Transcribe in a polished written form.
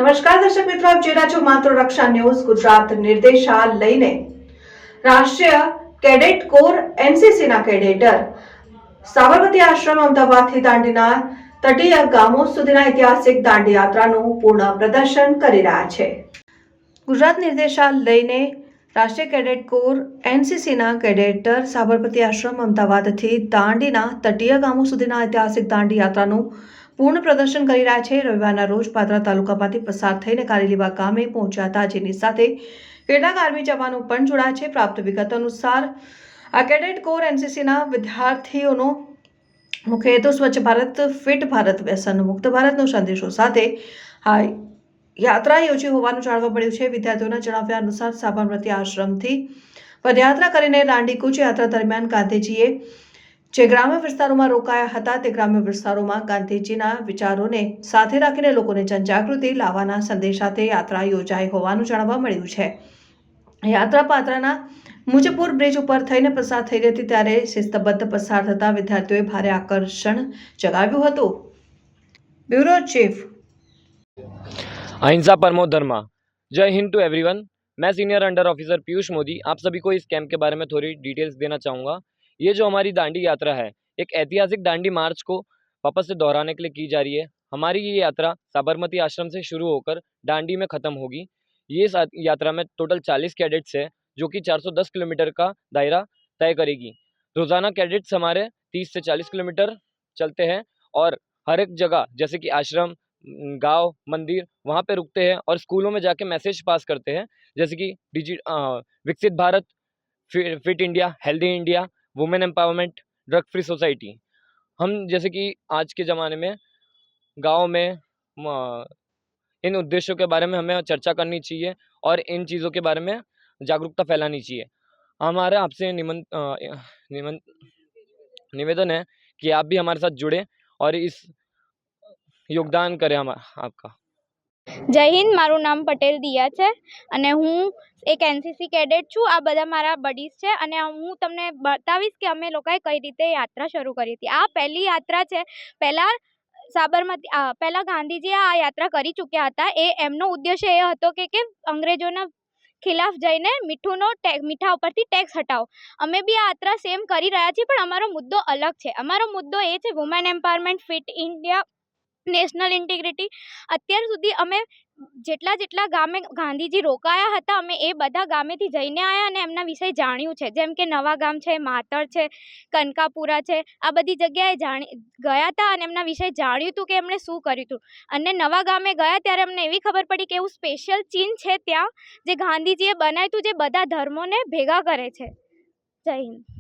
નમસ્કાર દર્શક મિત્રો, આપ જોઈ રહ્યા છો માત્ર રક્ષા ન્યૂઝ ગુજરાત નિર્દેશાલયને રાષ્ટ્રીય કેડેટ કોર એનસીસીના કેડેટર સાબરમતી આશ્રમ અમદાવાદથી દાંડીના તટીય ગામો સુધીના ઐતિહાસિક દાંડી યાત્રાનું પૂર્ણ પ્રદર્શન કરી રહ્યા છે। ગુજરાત નિર્દેશાલયને રાષ્ટ્રીય કેડેટ કોર એનસીસીના કેડેટર સાબરમતી આશ્રમ અમદાવાદથી દાંડીના તટીય ગામો સુધીના ઐતિહાસિક દાંડી યાત્રાનું પૂર્ણ પ્રદર્શન કરી રહ્યા છે। રવિવારના રોજ પાદરા તાલુકામાંથી પસાર થઈને કારેલીબાગ ગામે પહોંચ્યા હતા, જેની સાથે કેટલાક આર્મી જવાનો પણ જોડાયા છે। પ્રાપ્ત વિગત અનુસાર આ કેડેટ કોર એનસીસીના વિદ્યાર્થીઓનો મુખ્ય હેતુ સ્વચ્છ ભારત, ફિટ ભારત, વ્યસન મુક્ત ભારતનો સંદેશો સાથે આ યાત્રા યોજી હોવાનું જાણવા મળ્યું છે। વિદ્યાર્થીઓના જણાવ્યા અનુસાર સાબરમતી આશ્રમથી પદયાત્રા કરીને દાંડી કૂચ યાત્રા દરમિયાન ગાંધીજીએ જે ગ્રામ્ય વિસ્તારોમાં રોકાયા હતા તે ગ્રામ્ય વિસ્તારોમાં ગાંધીજીના વિચારોને સાથે રાખીને લોકોને જનજાગૃતિ લાવવાના સંદેશ સાથે યાત્રા યોજાઈ હોવાનું જાણવા મળ્યું છે। યાત્રા પાદરાના મુજપુર બ્રિજ ઉપર થઈને પસાર થઈ રહી હતી, ત્યારે શિસ્તબદ્ધ પસાર થતા વિદ્યાર્થીઓએ ભારે આકર્ષણ જગાવ્યું હતું। બ્યુરો ચીફ अहिंसा परमो धर्मा। जय हिंद टू एवरीवन। मैं senior under officer Piyush Modi आप सभी को इस कैंप के बारे में थोड़ी डिटेल्स देना चाहूँगा। ये जो हमारी दांडी यात्रा है, एक ऐतिहासिक दांडी मार्च को वापस से दोहराने के लिए की जा रही है। हमारी ये यात्रा साबरमती आश्रम से शुरू होकर दांडी में ख़त्म होगी। ये यात्रा में टोटल 40 कैडेट्स है, जो कि 410 किलोमीटर का दायरा तय करेगी। रोज़ाना कैडेट्स हमारे 30 से 40 किलोमीटर चलते हैं और हर एक जगह जैसे कि आश्रम, गांव, मंदिर वहाँ पे रुकते हैं और स्कूलों में जाके मैसेज पास करते हैं, जैसे कि विकसित Bharat, fit India, healthy India, women empowerment, drug free society. हम जैसे कि आज के ज़माने में गांव में इन उद्देश्यों के बारे में हमें चर्चा करनी चाहिए और इन चीज़ों के बारे में जागरूकता फैलानी चाहिए। हमारा आपसे निवेदन है कि आप भी हमारे साथ जुड़े और इस योगदान करें आपका। जय हिंद। मारू नाम पटेल दिया है અને હું એક એનસીસી કેડેટ છું। આ બધા મારા બડીઝ છે અને હું તમને બતાવીશ કે અમે લોકોએ કઈ રીતે યાત્રા શરૂ કરી હતી। આ પહેલી યાત્રા છે। પહેલા ગાંધીજી આ યાત્રા કરી ચૂક્યા હતા। એમનો ઉદ્દેશ્ય એ હતો કે અંગ્રેજોના ખિલાફ જઈને મીઠા ઉપરથી ટેક્સ હટાવો। અમે બી આ યાત્રા સેમ કરી રહ્યા છીએ, પણ અમારો મુદ્દો અલગ છે। અમારો મુદ્દો એ છે women empowerment, Fit India, national integrity. અત્યાર સુધી અમે જેટલા ગામે ગાંધીજી રોકાયા હતા, અમે એ બધા ગામેથી જઈને આવ્યા અને એમના વિશે જાણ્યું છે। જેમ કે નવા ગામ છે, માતર છે, કનકાપુરા છે, આ બધી જગ્યાએ ગયા હતા અને એમના વિશે જાણ્યું હતું કે એમણે શું કર્યું હતું। અને નવા ગામે ગયા ત્યારે અમને એવી ખબર પડી કે એવું સ્પેશિયલ ચીન છે ત્યાં જે ગાંધીજીએ બનાવ્યું હતું, જે બધા ધર્મોને ભેગા કરે છે। જય હિન્દ।